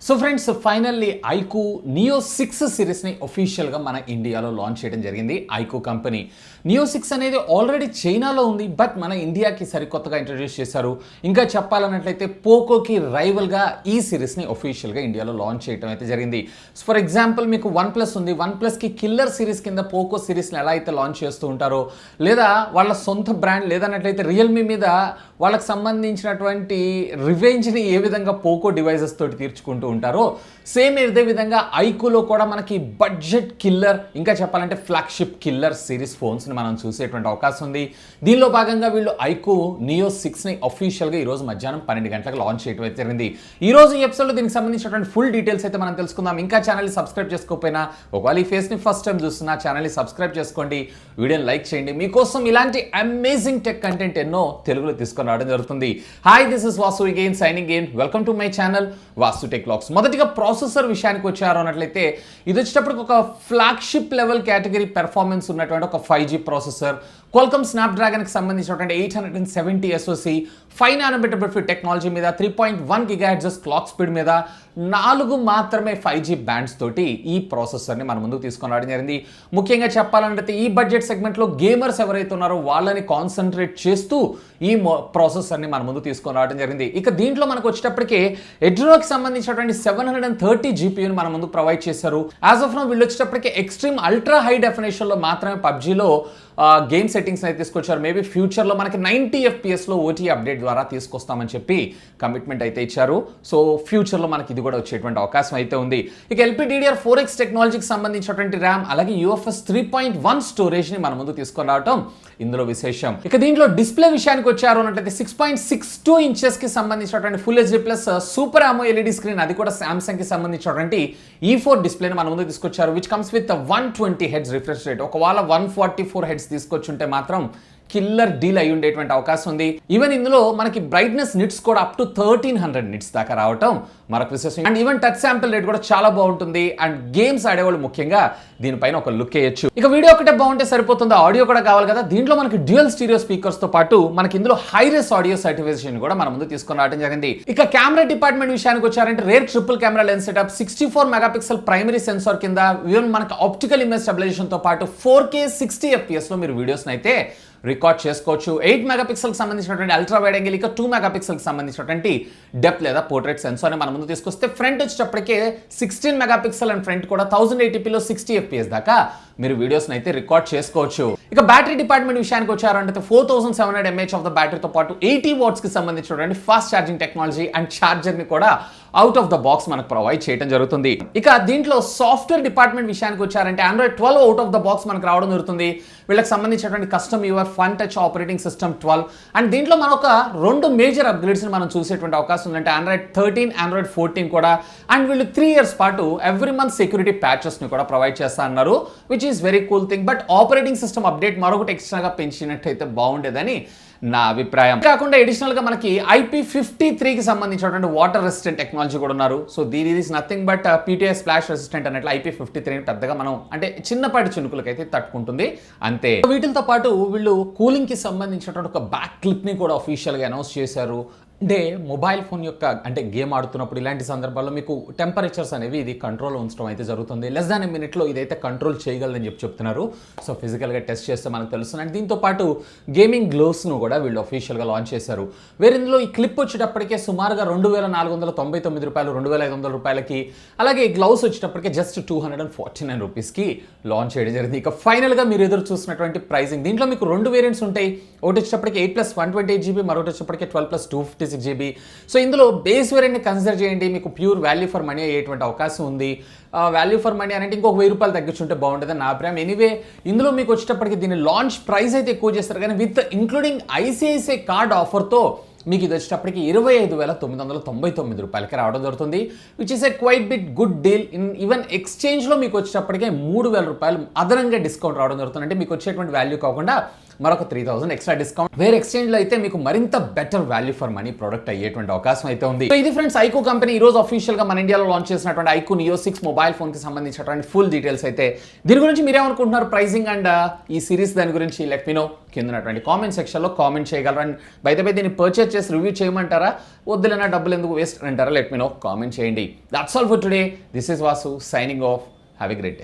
So friends finally iQOO neo 6 సిరీస్ని ఒఫీషియల్గా మన ఇండియాలో launch చేయడం జరిగింది. ఐకు కంపెనీ నియో 6 అనేది ఆల్రెడీ చైనాలో ఉంది, బట్ మన ఇండియాకి సరికొత్తగా ఇంట్రడ్యూస్ చేశారు. ఇంకా చెప్పాలన్నట్లయితే పోకోకి రైవల్గా ఈ సిరీస్ని ఒఫీషియల్గా ఇండియాలో లాంచ్ చేయడం అయితే జరిగింది. ఫర్ ఎగ్జాంపుల్ మీకు వన్ ప్లస్ ఉంది, వన్ ప్లస్కి కిల్లర్ సిరీస్ కింద పోకో సిరీస్ని ఎలా అయితే లాంచ్ చేస్తూ ఉంటారో, లేదా వాళ్ళ సొంత బ్రాండ్ లేదన్నట్లయితే రియల్మీ మీద వాళ్ళకి సంబంధించినటువంటి రివెంజ్ని ఏ విధంగా పోకో డివైజెస్ తోటి తీర్చుకుంటూ ఉంటారో, సేమ్ ఇదే విధంగా ఐకులో కూడా మనకి బడ్జెట్ కిల్లర్, ఇంకా చెప్పాలంటే ఫ్లాగ్షిప్ కిల్లర్ సిరీస్ ఫోన్స్ని మనం చూసేటువంటి అవకాశం ఉంది. దీనిలో భాగంగా వీళ్ళు ఐకు నియో 6ని అఫీషియల్గా ఈరోజు మధ్యాహ్నం 12 గంటలకు లాంచ్ చేయడం అయితే జరిగింది. ఈ రోజు ఈ ఎపిసోడ్లో దీనికి సంబంధించినటువంటి ఫుల్ డీటెయిల్స్ అయితే మనం తెలుసుకుందాం. ఇంకా ఛానల్ని సబ్స్క్రైబ్ చేసుకోకపోయినా, ఒకవేళ ఈ ఫేస్ని ఫస్ట్ టైం చూస్తున్నా ఛానల్ని సబ్స్క్రైబ్ చేసుకోండి, వీడియోని లైక్ చేయండి. మీకోసం ఇలాంటి అమేజింగ్ టెక్ కంటెంట్ ఎన్నో తెలుగులో తీసుకొని రావడం జరుగుతుంది. Hi, this is Vasu again signing in. Welcome to my channel Vasu tech vlogs. మొదటిగా ప్రాసెసర్ విషయానికి వచ్చారు అన్నట్లయితే ఇది వచ్చేటప్పటికి ఒక ఫ్లాగ్షిప్ లెవెల్ కేటగిరీ పెర్ఫార్మెన్స్ ఉన్నటువంటి ఒక 5G ప్రాసెసర్, క్వాల్కమ్ స్నాప్డ్రాగన్కి సంబంధించినటువంటి 870 SoC, 5 నానోమీటర్ బ్రిఫ్ టెక్నాలజీ మీద, 3.1 GHz క్లాక్ స్పీడ్ మీద, 4 మాత్రమే 5G బ్యాండ్స్ తోటి ఈ ప్రాసెసర్ని మన ముందుకు తీసుకొని రావడం జరిగింది. ముఖ్యంగా చెప్పాలంటే ఈ బడ్జెట్ సెగ్మెంట్లో గేమర్స్ ఎవరైతే ఉన్నారో వాళ్ళని కాన్సన్ట్రేట్ చేస్తూ ఈ ప్రాసెసర్ని మన ముందు తీసుకొని రావడం జరిగింది. ఇక దీంట్లో మనకు వచ్చేటప్పటికే ఎడ్రోకి సంబంధించినటువంటి 730 GPUని మన ముందు ప్రొవైడ్ చేశారు. యాజ్ ఆఫ్ నో వీళ్ళు వచ్చేటప్పటికి ఎక్స్ట్రీమ్ అల్ట్రా హై డెఫినేషన్లో మాత్రమే పబ్జీలో గేమ్ సెట్టింగ్స్ అయితే తీసుకొచ్చారు. మేబీ ఫ్యూచర్లో మనకి 90 FPSలో OT అప్డేట్ ద్వారా తీసుకొస్తామని చెప్పి కమిట్మెంట్ అయితే ఇచ్చారు. సో ఫ్యూచర్లో మనకి ఇది కూడా వచ్చేటువంటి అవకాశం అయితే ఉంది. ఇక LPDDR4X టెక్నాలజీకి సంబంధించినటువంటి ర్యామ్, అలాగే UFS 3.1 స్టోరేజ్ని మన ముందు తీసుకొని రావటం ఇందులో విశేషం. ఇక దీంట్లో డిస్ప్లే విషయానికి వచ్చారు అన్నట్లయితే 6.62 ఇంచెస్కి సంబంధించినటువంటి full HD plus super AMO LED screen, అది కూడా సామ్సంగ్కి సంబంధించినటువంటి E4 డిస్ప్లేని మన ముందు తీసుకొచ్చారు, which comes with 120 Hz refresh rate. ఒకవేళ 144 Hz తీసుకొచ్చుంటే మాత్రం కిల్లర్ డీల్ అయి ఉండేటువంటి అవకాశం ఉంది. ఈవెన్ ఇందులో మనకి బ్రైట్నెస్ నిట్స్ కూడా అప్ టు 1300 నిట్స్ దాకా రావటం మరొక విశేషం. And even touch sample rate కూడా చాలా బాగుంటుంది. అండ్ గేమ్స్ ఆడేవాళ్ళు ముఖ్యంగా దీనిపైన ఒక లుక్ వేయచ్చు. ఇక వీడియో ఒకటే బాగుంటే సరిపోతుంది, ఆడియో కూడా కావాలి కదా. దీంట్లో మనకి డ్యూయల్ స్టీరియో స్పీకర్స్ తో పాటు మనకి ఇందులో హైరెస్ ఆడియో సర్టిఫికేషన్ కూడా మన ముందు తీసుకొని రావడం జరిగింది. ఇక కెమెరా డిపార్ట్మెంట్ విషయానికి వచ్చారంటే rare triple camera lens setup, 64 megapixel primary censor కింద, ఈవెన్ మనకి ఆప్టికల్ ఇమేజ్ స్టెబిలైజేషన్ తో పాటు 4K 60 FPS లో మీరు వీడియోస్ అయితే రికార్డ్ చేసుకోవచ్చు. 8 మెగాపిక్సెల్కి సంబంధించినటువంటి అల్ట్రా వైడ్ యాంగిల్, ఇక 2 మెగాపిక్సెల్కి సంబంధించినటువంటి డెప్త్ లేదా పోర్ట్రేట్ సెన్సార్ని మన ముందు తీసుకొస్తే, ఫ్రంట్ వచ్చేటప్పటికే 16 మెగాపిక్సెల్ అండ్ ఫ్రంట్ కూడా 1080pలో 60 FPS దాకా మీరు వీడియోస్ని అయితే రికార్డ్ చేసుకోవచ్చు. ఇక బ్యాటరీ డిపార్ట్మెంట్ విషయానికి వచ్చారంటే 4700 mAh ఆఫ్ ద బ్యాటరీతో పాటు 80 వాట్స్కి సంబంధించినటువంటి ఫాస్ట్ ఛార్జింగ్ టెక్నాలజీ అండ్ ఛార్జర్ని కూడా అవుట్ ఆఫ్ ద బాక్స్ మనకు ప్రొవైడ్ చేయడం జరుగుతుంది. ఇక దీంట్లో సాఫ్ట్వేర్ డిపార్ట్మెంట్ విషయానికి వచ్చారంటే Android 12 out of the box మనకు రావడం జరుగుతుంది. వీళ్ళకి సంబంధించినటువంటి custom UI fun touch operating system 12, and దీంట్లో మనం ఒక 2 మేజర్ అప్గ్రేడ్స్ని మనం చూసేటువంటి అవకాశం ఉందంటే Android 13, Android 14 కూడా. అండ్ వీళ్ళు 3 years పాటు ఎవ్రీ మంత్ సెక్యూరిటీ ప్యాచెస్ని కూడా ప్రొవైడ్ చేస్తా అన్నారు, which is very cool thing. But operating system update మరొకటి ఎక్స్ట్రాగా పెంచినట్టయితే బాగుండేదని నా అభిప్రాయం. కాకుండా అడిషనల్ గా మనకి IP53కి సంబంధించినటువంటి వాటర్ రెసిస్టెంట్ టెక్నాలజీ కూడా ఉన్నారు. సో దీని is nothing but PTI splash resistant అన్నట్లు IP53 పెద్దగా మనం అంటే చిన్నపాటి చినుకులకైతే తట్టుకుంటుంది అంతే. వీటితో పాటు వీళ్ళు కూలింగ్ కి సంబంధించినటువంటి ఒక బ్యాక్ క్లిప్ ని కూడా అఫీషియల్ గా అనౌన్స్ చేశారు. అంటే మొబైల్ ఫోన్ యొక్క అంటే గేమ్ ఆడుతున్నప్పుడు ఇలాంటి సందర్భాల్లో మీకు టెంపరేచర్స్ అనేవి ఇది కంట్రోల్లో ఉంచడం అయితే జరుగుతుంది. లెస్ దాన్ మినిట్లో ఇదైతే కంట్రోల్ చేయగలదని చెప్తున్నారు. సో ఫిజికల్గా టెస్ట్ చేస్తే మనకు తెలుస్తుంది. అండ్ దీంతో పాటు గేమింగ్ గ్లోవ్స్ను కూడా వీళ్ళు అఫీషియల్గా లాంచ్ చేశారు. వేరే ఇందులో ఈ క్లిప్ వచ్చేటప్పటికే సుమారుగా 2499 రూపాయలు, 2500 రూపాయలకి, అలాగే ఈ గ్లౌస్ వచ్చేటప్పటికే జస్ట్ 249 రూపీస్కి లాంచ్ చేయడం జరిగింది. ఇక ఫైనల్గా మీరు ఎదురు చూసినటువంటి ప్రైసింగ్, దీంట్లో మీకు 2 వేరియంట్స్ ఉంటాయి. ఒకటి వచ్చేటప్పటికి 8+128 GB, మరొకటి వచ్చేటప్పటికి 12+256 GB. సో ఇందులో బేస్ వేరియంట్ని కన్సిడర్ చేయండి, మీకు ప్యూర్ వాల్యూ ఫర్ మనీ అయ్యేటువంటి అవకాశం ఉంది. వాల్యూ ఫర్ మనీ అంటే ఇంకొక 1000 రూపాయలు తగ్గించుంటే బాగుంటుందని నా అభిప్రాయం. ఎనీవే ఇందులో మీకు వచ్చేటప్పటికి దీని లాంచ్ ప్రైస్ అయితే ఎక్కువ చేస్తారు, కానీ విత్ ఇంక్లూడింగ్ ICICI కార్డ్ ఆఫర్తో మీకు ఇది వచ్చేటప్పటికి 25,999 రూపాయలకి రావడం జరుగుతుంది, which is a quite bit good deal. Even ఎక్స్చేంజ్లో మీకు వచ్చేటప్పటికే 3000 రూపాయలు అదనంగా డిస్కౌంట్ రావడం జరుగుతుంది. అంటే మీకు వచ్చేటువంటి వాల్యూ కాకుండా మరొక 3000 ఎక్స్ట్రా డిస్కౌంట్. వేరే ఎక్స్చేంజ్ లో అయితే మీకు మరింత better value for money product అయ్యేటువంటి అవకాశం అయితే ఉంది. సో ఇది ఫ్రెండ్స్ ఐకూ కంపెనీ ఈ రోజు అఫీషియల్ గా మన ఇండియాలో లాంచ్ చేసినటువంటి ఐకూ నియో 6 మొబైల్ ఫోన్ కి సంబంధించినటువంటి ఫుల్ డీటెయిల్స్ అయితే. దీని గురించి మీరేమనుకుంటున్నారు, ప్రైసింగ్ అండ్ ఈ సిరీస్ దాని గురించి లెట్ మీ నో కింద కామెంట్ సెక్షన్ లో కామెంట్ చేయగలరు. అండ్ బయట దీన్ని పర్చేస్ చేసి రివ్యూ చేయమంటారా, వద్దులైనా డబ్బులు ఎందుకు వేస్ట్ అంటారా, లెట్ మీ నో కామెంట్ చేయండి. That's all for today. This is Vasu signing off. Have a great day.